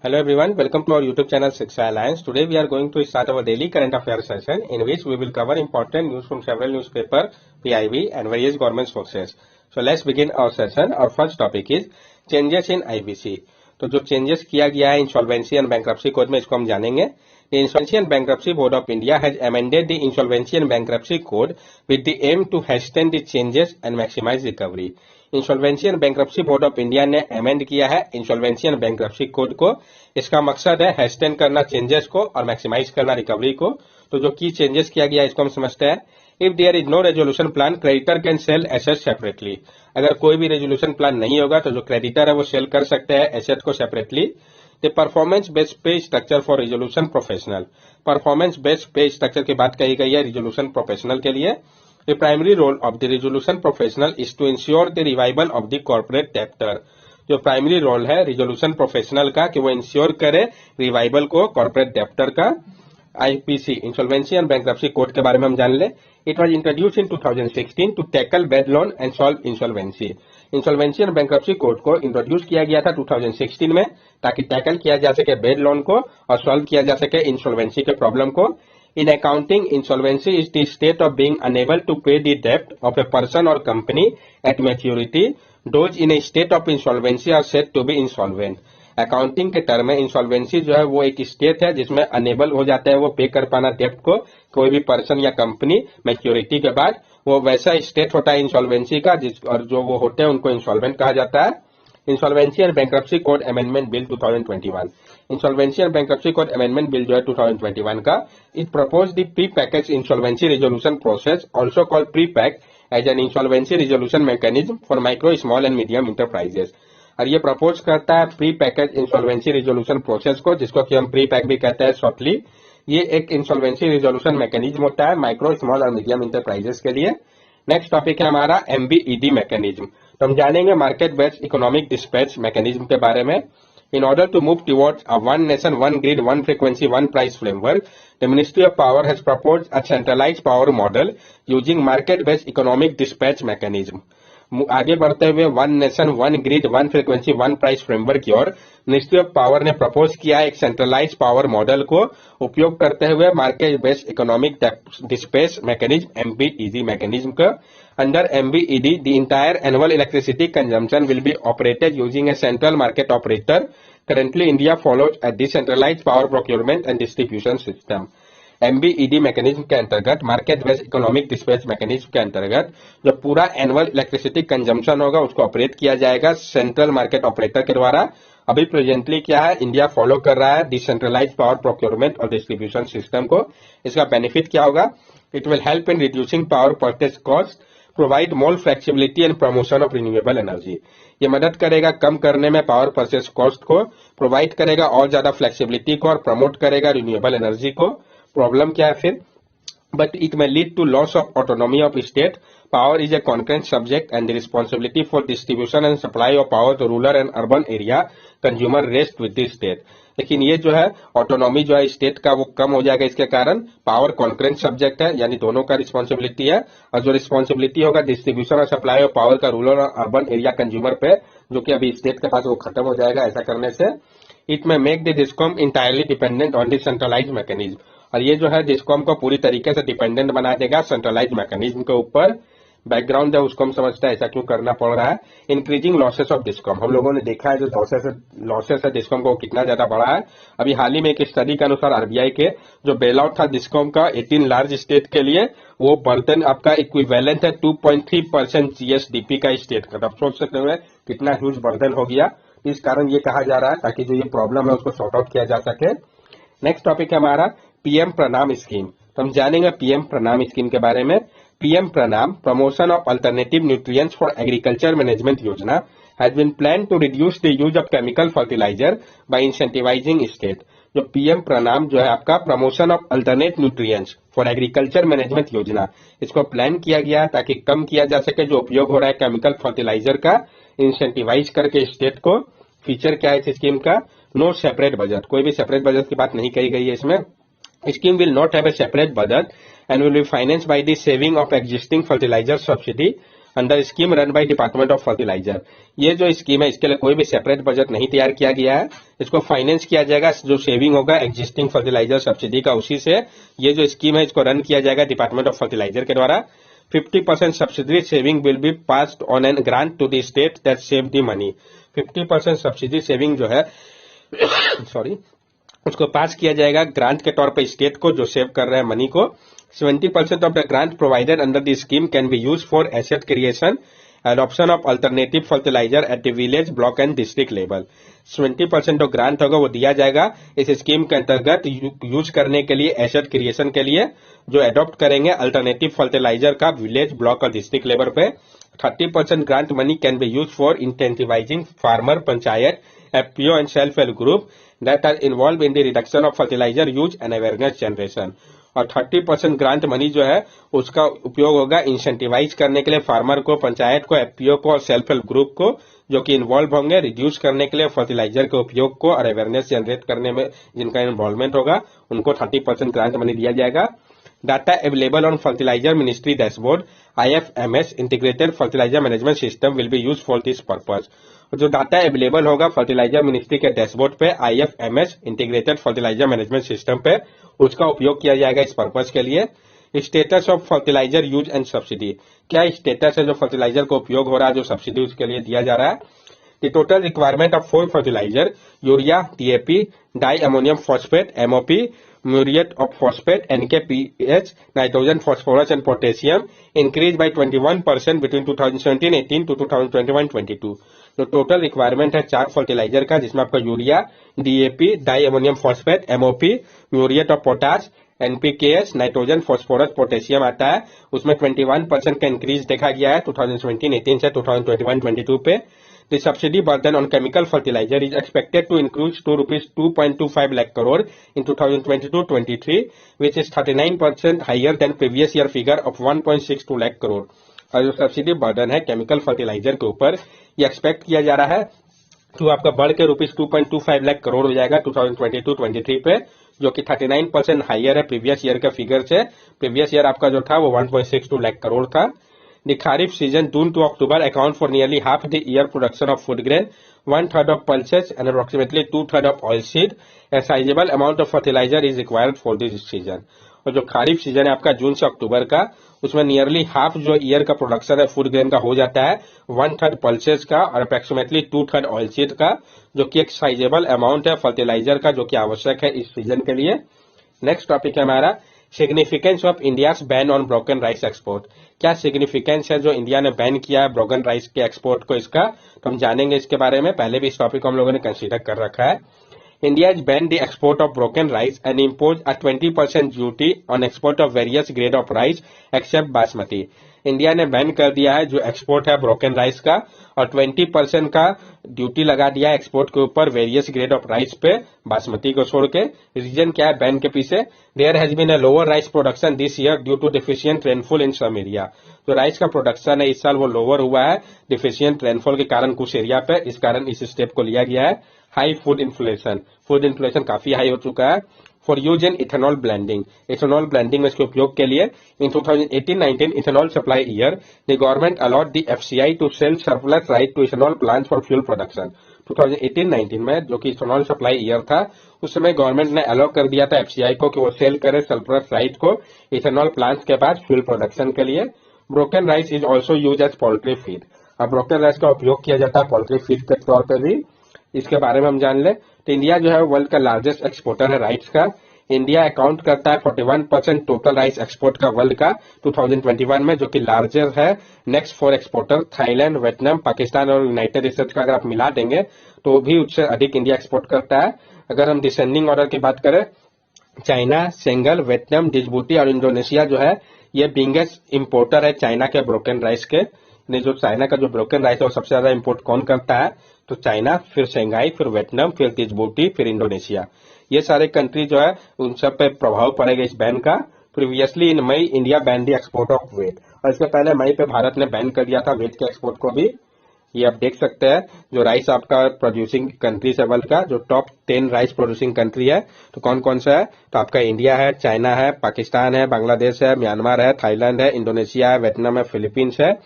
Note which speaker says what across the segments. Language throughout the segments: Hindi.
Speaker 1: Hello everyone, welcome to our YouTube channel Shiksha Alliance. Today we are going to start our daily current affairs session in which we will cover important news from several newspaper, PIB and various government sources. So let's begin our session. Our first topic is changes in IBC. तो जो चेंजेस किया गया है इंसॉल्वेंसी एंड बैंक्रप्सी कोड में इसको हम जानेंगे. The Insolvency and Bankruptcy Board of India has amended the Insolvency and Bankruptcy Code with the aim to hasten the changes and maximize recovery. Insolvency and bankruptcy board of India ने अमेंड किया है इंसॉल्वेंसी एंड बैंक्रप्सी कोड को. इसका मकसद है हेस्टेन करना चेंजेस को और मैक्सिमाइज करना रिकवरी को. तो जो की चेंजेस किया गया है इसको हम समझते हैं. If there is no resolution plan, creditor can sell asset separately. अगर कोई भी रेजोल्यूशन प्लान नहीं होगा तो जो क्रेडिटर है वो सेल कर सकते हैं एसेट को सेपरेटली. द परफॉर्मेंस बेस्ड पे structure for resolution professional. Performance based पे स्ट्रक्चर की बात कही गई है रेजोल्यूशन प्रोफेशनल के लिए. The primary role of the resolution professional is to ensure the revival of the corporate debtor. जो प्राइमरी रोल है रिजोल्यूशन प्रोफेशनल का कि वो इंश्योर करे रिवाइवल को कॉर्पोरेट डेप्टर का. IPC insolvency and bankruptcy code के बारे में हम जान ले. It was introduced in 2016 to tackle bad loan and solve insolvency. Insolvency and bankruptcy code को इंट्रोड्यूस किया गया था 2016 में ताकि टैकल किया जा सके बैड लोन को और सॉल्व किया जा सके इंसॉल्वेंसी के प्रॉब्लम को. In accounting, insolvency is the state of being unable to pay the debt of a person or company at maturity. Those in a state of insolvency are said to be insolvent. Accounting के टर्म में इंसॉल्वेंसी जो है वो एक स्टेट है जिसमें अनेबल हो जाता है वो पे कर पाना डेप्ट को कोई भी पर्सन या कंपनी मैच्योरिटी के बाद. वो वैसा स्टेट होता है इंसॉल्वेंसी का और जो वो होते हैं उनको इंसॉल्वेंट कहा जाता है. Insolvency and bankruptcy code amendment bill 2021. Insolvency and bankruptcy code amendment bill जो है 2021 का. It propose the pre package insolvency resolution process also called pre pack as an insolvency resolution mechanism for micro small and medium enterprises. और ये प्रपोज करता है pre package insolvency resolution process को जिसको कि हम प्री पैक भी कहते हैं शॉर्टली. ये एक इंसॉल्वेंसी रिजोल्यूशन मैकेनिज्म होता है माइक्रो स्मॉल और मीडियम इंटरप्राइजेस के लिए. नेक्स्ट टॉपिक है हमारा एमबीईडी मैकेनिज्म. तो हम जानेंगे market based economic dispatch mechanism के बारे में. In order to move towards a one nation, one grid, one frequency, one price framework, the Ministry of Power has proposed a centralized power model using market-based economic dispatch mechanism. आगे बढ़ते हुए one nation, one grid, one frequency, one price framework की ओर मिनिस्ट्री ऑफ पावर ने प्रपोज किया एक सेंट्रलाइज पावर मॉडल को उपयोग करते हुए market based economic dispatch mechanism MBED mechanism का. Under MBED, the entire annual electricity consumption will be operated using a central market operator. Currently, India follows a decentralized power procurement and distribution system. MBED mechanism के अंतर्गत market based economic dispatch mechanism के अंतर्गत जो पूरा एनुअल इलेक्ट्रिसिटी कंजम्पशन होगा उसको ऑपरेट किया जाएगा सेंट्रल मार्केट ऑपरेटर के द्वारा. अभी प्रेजेंटली क्या है इंडिया फॉलो कर रहा है डिसेंट्रलाइज पावर प्रोक्योरमेंट और डिस्ट्रीब्यूशन सिस्टम को. इसका बेनिफिट क्या होगा? It will help in reducing power purchase cost, provide more flexibility and promotion of renewable energy. ये मदद करेगा कम करने में पावर परचेज कॉस्ट को, प्रोवाइड करेगा और ज्यादा फ्लेक्सिबिलिटी को और प्रमोट करेगा रिन्यूएबल एनर्जी को. प्रॉब्लम क्या है फिर? But it may lead to loss of autonomy of state. Power is a concurrent subject and the responsibility for distribution and supply of power to rural and urban area consumer rests with the state. लेकिन ये जो है ऑटोनॉमी जो है स्टेट का वो कम हो जाएगा. इसके कारण पावर कॉन्करेंट सब्जेक्ट है यानी दोनों का रिस्पॉन्सिबिलिटी है और जो रिस्पॉन्सिबिलिटी होगा डिस्ट्रीब्यूशन और सप्लाई ऑफ पावर का रूरल और अर्बन एरिया कंज्यूमर पे जो कि अभी स्टेट के पास वो खत्म हो जाएगा. ऐसा करने से it may make the discom entirely dependent on the centralise mechanism. और ये जो है डिस्कॉम को पूरी तरीके से डिपेंडेंट बना देगा सेंट्रलाइज मैकेनिज्म के ऊपर. बैकग्राउंड है उसको हम समझते हैं ऐसा क्यों करना पड़ रहा है. Increasing losses of discom. हम लोगों ने देखा है जो लॉसेस है डिस्कॉम को कितना ज्यादा बढ़ा है. अभी हाल ही में एक स्टडी के अनुसार आरबीआई के जो बेल आउट था डिस्कॉम का 18 लार्ज स्टेट के लिए वो बर्तन आपका इक्विवेलेंट है 2.3% जीएसडीपी का स्टेट का. तब सोच सकते हुए कितना ह्यूज बर्तन हो गया. इस कारण ये कहा जा रहा है ताकि जो ये प्रॉब्लम है उसको सॉर्ट आउट किया जा सके. नेक्स्ट टॉपिक है हमारा पीएम प्रणाम स्कीम. तो हम जानेंगे पीएम प्रणाम स्कीम के बारे में. PM PRANAM promotion of alternative nutrients for agriculture management योजना has been plan to reduce the use of chemical fertiliser by incentivising state. जो पीएम प्रणाम जो है आपका promotion of alternate nutrients for agriculture management योजना इसको प्लान किया गया ताकि कम किया जा सके जो उपयोग हो रहा है केमिकल फर्टिलाइजर का इंसेंटिवाइज करके स्टेट को. फीचर क्या है इस स्कीम का? No separate budget. कोई भी सेपरेट बजट की बात नहीं कही गई है इसमें. Scheme will not have a separate budget and will be financed by the saving of existing fertilizer subsidy under scheme run by department of fertiliser. ये जो स्कीम है इसके लिए कोई भी सेपरेट बजट नहीं तैयार किया गया है, इसको फाइनेंस किया जाएगा जो सेविंग होगा एग्जिस्टिंग फर्टिलाइजर सब्सिडी का, उसी से ये जो स्कीम है इसको रन किया जाएगा डिपार्टमेंट ऑफ फर्टिलाइजर के द्वारा। 50% subsidy saving will be passed on an grant to the state that save the money. 50% subsidy saving जो है सॉरी उसको पास किया जाएगा ग्रांट के तौर पे स्टेट को जो सेव कर रहे हैं मनी को। 70% of the grant provided under the scheme can be used for asset creation, adoption of alternative fertilizer at the village, block and district level। 20% जो ग्रांट होगा वो दिया जाएगा इस स्कीम के अंतर्गत यूज करने के लिए, एसेट क्रिएशन के लिए, जो अडॉप्ट करेंगे अल्टरनेटिव फर्टिलाइजर का विलेज, ब्लॉक और डिस्ट्रिक्ट लेवल पे। 30% grant money can be use for intensivising farmer, panchayat, FPO and self-help group that are involved in the reduction of fertilizer use and awareness generation। और 30% ग्रांट मनी जो है उसका उपयोग होगा इंसेंटिवाइज करने के लिए फार्मर को, पंचायत को, FPO को और सेल्फ हेल्प ग्रुप को जो कि इन्वॉल्व होंगे रिड्यूस करने के लिए फर्टिलाइजर के उपयोग को और अवेयरनेस जनरेट करने में जिनका इन्वॉल्वमेंट होगा उनको 30% ग्रांट मनी दिया जाएगा। Data available on fertiliser ministry dashboard IFMS integrated fertiliser management system will be use for this purpose. जो डाटा अवेलेबल होगा फर्टिलाइजर मिनिस्ट्री के डैशबोर्ड पे IFMS integrated fertiliser management system पे, उसका उपयोग किया जाएगा इस पर्पज के लिए। Status of fertiliser use and subsidy, क्या स्टेटस है जो फर्टिलाइजर का उपयोग हो रहा है, जो सब्सिडी उसके लिए दिया जा रहा है। The total requirement of 4 fertiliser urea, DAP, di ammonium phosphate MOP, muriate of phosphate NKPH, nitrogen, phosphorus and potassium increase by 21% between 2017-18 to 2021-22। तो टोटल रिक्वायरमेंट है 4 फर्टिलाइजर का, जिसमें आपका urea, DAP, di ammonium phosphate MOP, muriate of potash, NPKH, nitrogen, phosphorus, potassium आता है। उसमें 21% का इंक्रीज देखा गया है 2017-18 से 2021-22 पे। The subsidy burden on chemical fertilizer is expected to increase to rupees 2.25 lakh crore in 2022-23, which is 39% higher than previous year figure of 1.62 lakh crore। और जो सब्सिडी बर्डन है केमिकल फर्टिलाइजर के ऊपर ये एक्सपेक्ट किया जा रहा है तो आपका बढ़ के रुपीज 2.25 लाख करोड़ हो जाएगा 2022-23 पे, जो कि 39% हाइयर है प्रीवियस ईयर के फिगर से। प्रीवियस ईयर आपका जो था वो 1.62 लाख करोड़ था। The Kharif season June to October account for nearly half the year production of food grain, 1/3 of pulses and approximately 2/3 of oilseed। A sizable amount of fertilizer is required for this season। और जो खारिफ सीजन है आपका जून से अक्टूबर का, उसमें नियरली हाफ जो ईयर का प्रोडक्शन है फूड ग्रेन का हो जाता है, 1/3 पल्सेस का और अप्रोक्सीमेटली 2/3 ऑयलसीड का, जो कि एक साइजेबल अमाउंट है फर्टिलाइजर का जो कि आवश्यक है इस सीजन के लिए। नेक्स्ट टॉपिक है हमारा significance of India's ban on broken rice export. क्या सिग्निफिकेंस है जो इंडिया ने बैन किया है ब्रोकन राइस के एक्सपोर्ट को, इसका तो हम जानेंगे इसके बारे में। पहले भी इस टॉपिक को हम लोगों ने कंसीडर कर रखा है। India has banned the export of broken rice and imposed a 20% duty on export of various grade of rice except basmati। India ने बैन कर दिया है जो एक्सपोर्ट है ब्रोकन राइस का और 20% का ड्यूटी लगा दिया है एक्सपोर्ट के ऊपर वेरियस ग्रेड ऑफ राइस पे, बासमती को छोड़ के। रीजन क्या है बैन के पीछे? There has been a lower rice production this year due to deficient rainfall in some area. जो राइस का प्रोडक्शन है इस साल वो लोअर हुआ है डिफिशिएंट रेनफॉल के कारण कुछ एरिया पे, इस कारण इस स्टेप को लिया गया है। हाई फूड इन्फ्लेशन काफी हाई हो चुका है। For use in ethanol blending, ethanol blending में इसके उपयोग के लिए in 2018-19 ethanol supply year the government allot the FCI to sell surplus rice to ethanol plants for fuel production. 2018-19 में जो कि इथेनॉल सप्लाई ईयर था उस समय गवर्नमेंट ने अलाउ कर दिया था FCI को कि वो सेल करे सरप्लस राइस को इथेनॉल प्लांट्स के पास फ्यूल प्रोडक्शन के लिए। Broken rice is also use as poultry feed. अब ब्रोकन राइस का उपयोग किया जाता है पोल्ट्री फीड के तौर पर भी, इसके बारे में हम जान ले। तो इंडिया जो है वर्ल्ड का लार्जेस्ट एक्सपोर्टर है राइस का। इंडिया अकाउंट करता है 41% टोटल राइस एक्सपोर्ट का वर्ल्ड का 2021 में, जो कि लार्जेस्ट है। Next 4 exporter Thailand, Vietnam, Pakistan और यूनाइटेड स्टेट्स का अगर आप मिला देंगे तो भी उससे अधिक इंडिया एक्सपोर्ट करता है। अगर हम डिसेंडिंग ऑर्डर की बात करें, चाइना, सेंगल, वियतनाम, डिजबूटी और इंडोनेशिया जो है ये बिगेस्ट इम्पोर्टर है चाइना के ब्रोकन राइस के। जो चाइना का जो ब्रोकन राइस है वो सबसे ज्यादा इम्पोर्ट कौन करता है? तो चाइना, फिर शंघाई, फिर वियतनाम, फिर डिजबूटी, फिर इंडोनेशिया। ये सारे कंट्री जो है उन सब पे प्रभाव पड़ेगा इस बैन का। Previously in May India ban the export of wheat, और इसके पहले मई पे भारत ने बैन कर दिया था व्हीट के एक्सपोर्ट को भी। ये आप देख सकते हैं जो राइस आपका प्रोड्यूसिंग कंट्रीज है वर्ल्ड का, जो टॉप 10 राइस प्रोड्यूसिंग कंट्री है तो कौन कौन सा है? तो आपका इंडिया है, चाइना है, पाकिस्तान है, बांग्लादेश है, म्यांमार है, थाईलैंड है, इंडोनेशिया है, वियतनाम है, फिलीपींस है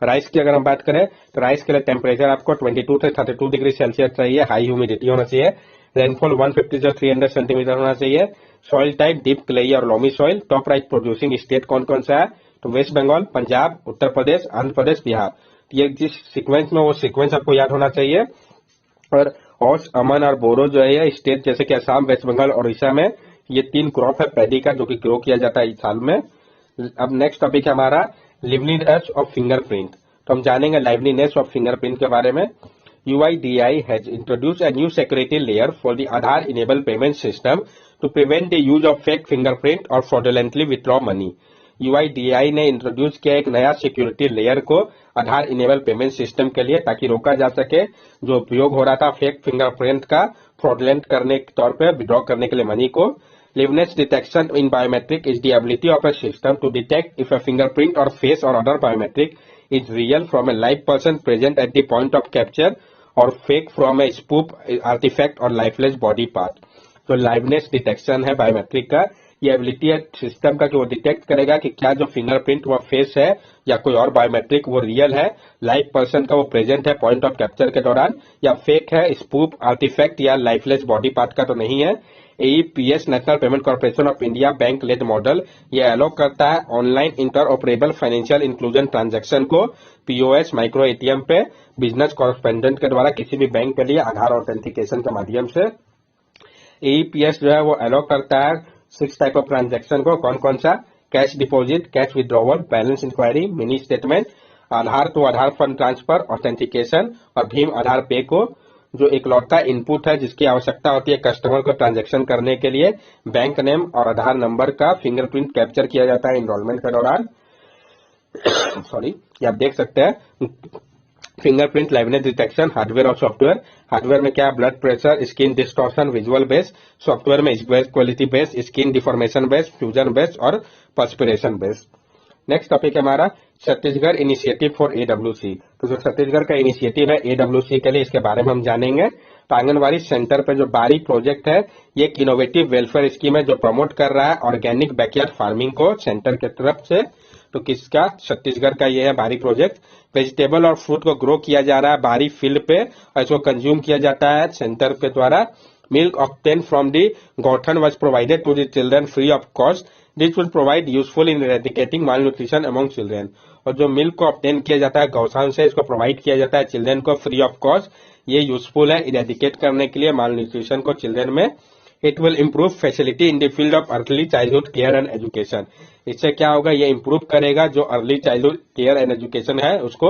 Speaker 1: राइस की अगर हम बात करें तो राइस के लिए टेम्परेचर आपको 22 से 32 डिग्री सेल्सियस चाहिए, हाई ह्यूमिडिटी होना चाहिए, रेनफॉल 150 से 300 सेंटीमीटर होना चाहिए, सॉइल टाइप डीप क्लेई और loamy soil. Top rice producing state कौन कौन सा है, तो वेस्ट बंगाल, पंजाब, उत्तर प्रदेश, आंध्र प्रदेश, बिहार। ये जिस सीक्वेंस में वो सीक्वेंस आपको याद होना चाहिए। और औस, अमन और बोरो जो है स्टेट जैसे कि असम, वेस्ट बंगाल और उड़ीसा में ये 3 क्रॉप है पैडी का जो कि ग्रो किया जाता है इस साल में। अब नेक्स्ट टॉपिक है हमारा लिवलीनेस ऑफ फिंगरप्रिंट। तो हम जानेंगे लाइवलीनेस ऑफ फिंगरप्रिंट के बारे में। UIDAI has introduced a new security layer for the Aadhaar-enabled payment system to prevent the use of fake fingerprint or fraudulently withdraw money. UIDAI ने इंट्रोड्यूस किया एक नया सिक्योरिटी लेयर को आधार इनेबल पेमेंट सिस्टम के लिए, ताकि रोका जा सके जो उपयोग हो रहा था फेक फिंगरप्रिंट का फ्रॉडलेंट करने के तौर पर विड्रॉ करने के लिए मनी को। Liveness detection in biometric is the ability of a system to detect if a fingerprint or face or other biometric is real from a live person present at the point of capture or fake from a spoof artifact or lifeless body part। तो लाइवनेस डिटेक्शन है बायोमेट्रिक का, ये एबिलिटी है सिस्टम का कि वो डिटेक्ट करेगा कि क्या जो फिंगरप्रिंट वो फेस है या कोई और बायोमेट्रिक वो रियल है, लाइव पर्सन का वो प्रेजेंट है पॉइंट ऑफ कैप्चर के दौरान, या फेक है, स्पूफ आर्टिफैक्ट या लाइफलेस बॉडी पार्ट का तो नहीं है। AEPS national payment corporation of India bank led model ये अलो करता है online interoperable financial inclusion transaction को POS, माइक्रो ATM पे बिजनेस कॉरेस्पोंडेंट के द्वारा किसी भी बैंक के लिए आधार ऑथेंटिकेशन के माध्यम से। AEPS जो है वो अलो करता है 6 टाइप ऑफ ट्रांजैक्शन को। कौन कौन सा, cash deposit, cash withdrawal, balance inquiry, mini statement, Aadhaar to Aadhaar fund transfer, authentication और भीम आधार पे को जो इकलौता इनपुट है जिसकी आवश्यकता होती है कस्टमर को ट्रांजैक्शन करने के लिए। बैंक नेम और आधार नंबर का फिंगरप्रिंट कैप्चर किया जाता है इनरोलमेंट के दौरान। सॉरी, ये आप देख सकते हैं फिंगरप्रिंट लाइवनेस डिटेक्शन हार्डवेयर और सॉफ्टवेयर। हार्डवेयर में क्या, blood pressure, skin distortion, visual base. Software में image quality base, skin deformation base, fusion base और पर्स्पिरेशन बेस। नेक्स्ट टॉपिक है हमारा छत्तीसगढ़ इनिशिएटिव फॉर AWC। तो जो छत्तीसगढ़ का इनिशिएटिव है AWC के लिए, इसके बारे में हम जानेंगे। तो आंगनबाड़ी सेंटर पे जो बारी प्रोजेक्ट है ये एक इनोवेटिव वेलफेयर स्कीम है जो प्रमोट कर रहा है ऑर्गेनिक बैकयार्ड फार्मिंग को सेंटर की तरफ से। तो किसका, छत्तीसगढ़ का ये है बारी प्रोजेक्ट। वेजिटेबल और फ्रूट को ग्रो किया जा रहा है बारी फील्ड पे और इसको कंज्यूम किया जाता है सेंटर के द्वारा। Milk obtain from the Gauthan was provided to the children free of cost. This will provide useful in eradicating malnutrition among children. और जो मिल्क को ऑब्टेन किया जाता है गौशाला से, इसको प्रोवाइड किया जाता है चिल्ड्रन को फ्री ऑफ कॉस्ट। ये यूजफुल है इरेडिकेट करने के लिए माल न्यूट्रिशन को चिल्ड्रन में। It will improve facility in the field of early childhood care and education. इससे क्या होगा, ये इम्प्रूव करेगा जो early childhood care and education है उसको।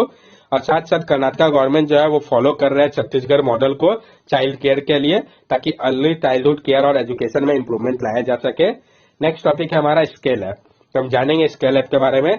Speaker 1: और साथ साथ कर्नाटक गवर्नमेंट जो है वो फॉलो कर रहा है छत्तीसगढ़ मॉडल को चाइल्ड केयर के लिए, ताकि अर्ली चाइल्डहुड केयर और एजुकेशन में इंप्रूवमेंट लाया जा सके। नेक्स्ट टॉपिक है हमारा स्केल ऐप। तो हम जानेंगे स्केल ऐप के बारे में।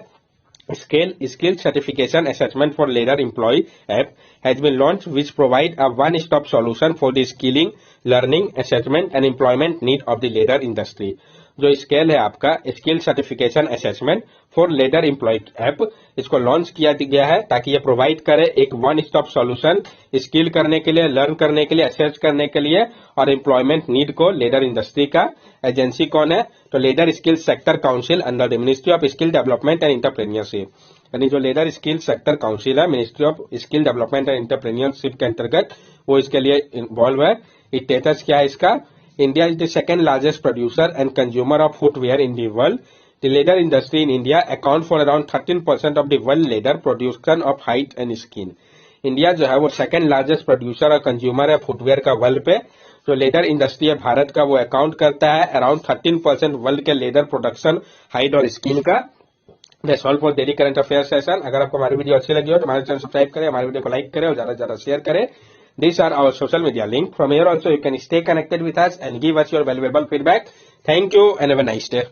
Speaker 1: Scale Skill Certification Assessment for Leader Employee app has been launched, which provide a one-stop solution for the skilling, learning, assessment and employment need of the leader industry। जो स्केल है आपका skill certification assessment for leader employ app, इसको लॉन्च किया गया है ताकि ये प्रोवाइड करे एक वन स्टॉप सॉल्यूशन स्किल करने के लिए, लर्न करने के लिए, असेस करने के लिए और एम्प्लॉयमेंट नीड को लेडर इंडस्ट्री का। एजेंसी कौन है, तो ladder skill sector council under the ministry of skill development and entrepreneurship. यानी जो लेडर स्किल सेक्टर काउंसिल है ministry of skill development and entrepreneurship के अंतर्गत वो इसके लिए इन्वॉल्व है। स्टेटस क्या है इसका, India is the second largest producer and consumer of footwear in the world. The leather industry in India account for around 13% of the world leather production of hide and skin. India जो है वो सेकंड लार्जेस्ट प्रोड्यूसर और कंज्यूमर है फुटवेयर का वर्ल्ड पे। जो लेदर इंडस्ट्री है भारत का वो अकाउंट करता है अराउंड 13% वर्ल्ड के लेदर प्रोडक्शन, हाइड और स्किन का। That's all for daily current affair session. अगर आपको हमारी वीडियो अच्छी लगी हो तो हमारे चैनल सब्सक्राइब करें, हमारी वीडियो को लाइक करें और ज्यादा से ज्यादा शेयर करें। These are our social media link. From here also you can stay connected with us and give us your valuable feedback. Thank you and have a nice day.